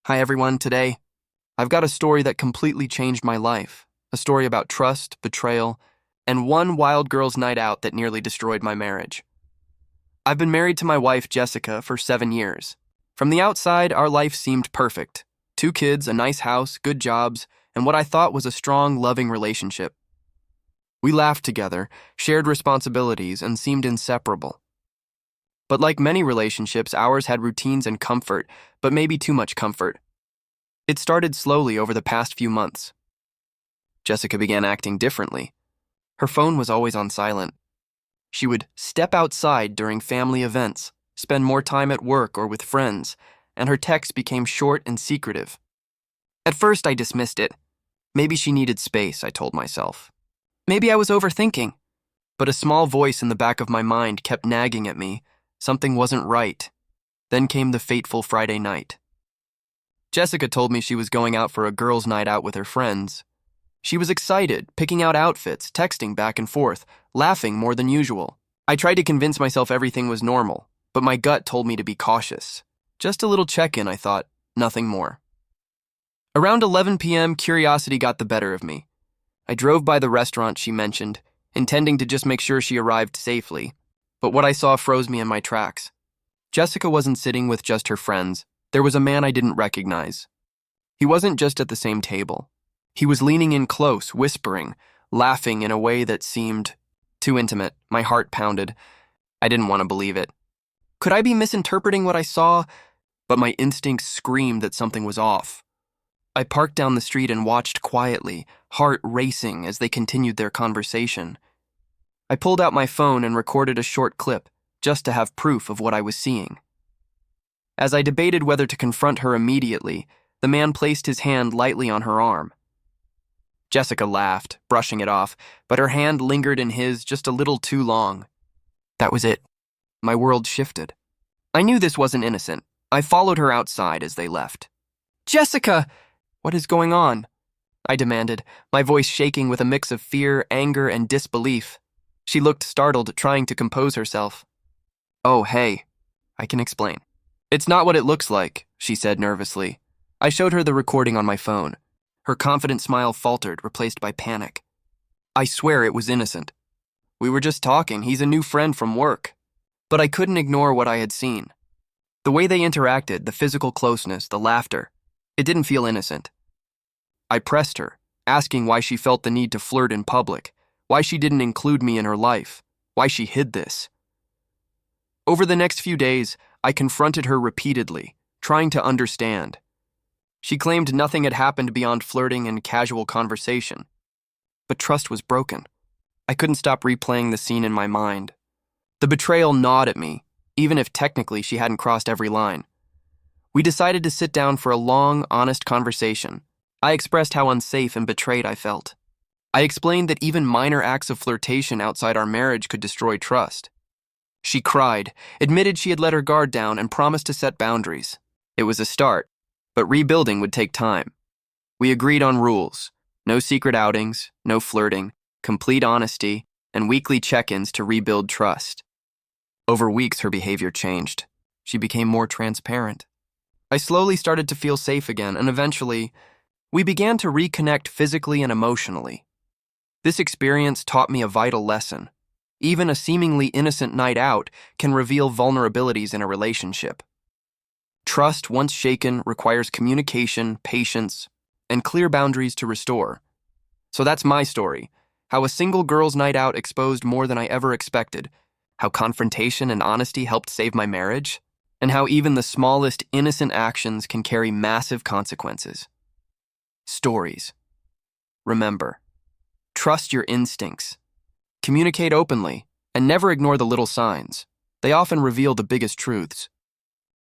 Hi everyone, today I've got a story that completely changed my life. A story about trust, betrayal, and one wild girl's night out that nearly destroyed my marriage. I've been married to my wife, Jessica, for 7 years. From the outside, our life seemed perfect. 2 kids, a nice house, good jobs, and what I thought was a strong, loving relationship. We laughed together, shared responsibilities, and seemed inseparable. But like many relationships, ours had routines and comfort, but maybe too much comfort. It started slowly over the past few months. Jessica began acting differently. Her phone was always on silent. She would step outside during family events, spend more time at work or with friends, and her texts became short and secretive. At first, I dismissed it. Maybe she needed space, I told myself. Maybe I was overthinking. But a small voice in the back of my mind kept nagging at me. Something wasn't right. Then came the fateful Friday night. Jessica told me she was going out for a girls' night out with her friends. She was excited, picking out outfits, texting back and forth, laughing more than usual. I tried to convince myself everything was normal, but my gut told me to be cautious. Just a little check-in, I thought, nothing more. Around 11 p.m., curiosity got the better of me. I drove by the restaurant she mentioned, intending to just make sure she arrived safely. But what I saw froze me in my tracks. Jessica wasn't sitting with just her friends. There was a man I didn't recognize. He wasn't just at the same table. He was leaning in close, whispering, laughing in a way that seemed too intimate. My heart pounded. I didn't want to believe it. Could I be misinterpreting what I saw? But my instincts screamed that something was off. I parked down the street and watched quietly, heart racing as they continued their conversation. I pulled out my phone and recorded a short clip, just to have proof of what I was seeing. As I debated whether to confront her immediately, the man placed his hand lightly on her arm. Jessica laughed, brushing it off, but her hand lingered in his just a little too long. That was it. My world shifted. I knew this wasn't innocent. I followed her outside as they left. "Jessica! What is going on?" I demanded, my voice shaking with a mix of fear, anger, and disbelief. She looked startled, trying to compose herself. "Oh, hey, I can explain." "It's not what it looks like," she said nervously. I showed her the recording on my phone. Her confident smile faltered, replaced by panic. "I swear it was innocent. We were just talking. He's a new friend from work." But I couldn't ignore what I had seen. The way they interacted, the physical closeness, the laughter, it didn't feel innocent. I pressed her, asking why she felt the need to flirt in public, why she didn't include me in her life, why she hid this. Over the next few days, I confronted her repeatedly, trying to understand. She claimed nothing had happened beyond flirting and casual conversation. But trust was broken. I couldn't stop replaying the scene in my mind. The betrayal gnawed at me, even if technically she hadn't crossed every line. We decided to sit down for a long, honest conversation. I expressed how unsafe and betrayed I felt. I explained that even minor acts of flirtation outside our marriage could destroy trust. She cried, admitted she had let her guard down, and promised to set boundaries. It was a start, but rebuilding would take time. We agreed on rules: no secret outings, no flirting, complete honesty, and weekly check-ins to rebuild trust. Over weeks, her behavior changed. She became more transparent. I slowly started to feel safe again, and eventually, we began to reconnect physically and emotionally. This experience taught me a vital lesson. Even a seemingly innocent night out can reveal vulnerabilities in a relationship. Trust, once shaken, requires communication, patience, and clear boundaries to restore. So that's my story: how a single girl's night out exposed more than I ever expected, how confrontation and honesty helped save my marriage, and how even the smallest innocent actions can carry massive consequences. Stories. Remember, trust your instincts. Communicate openly, and never ignore the little signs. They often reveal the biggest truths.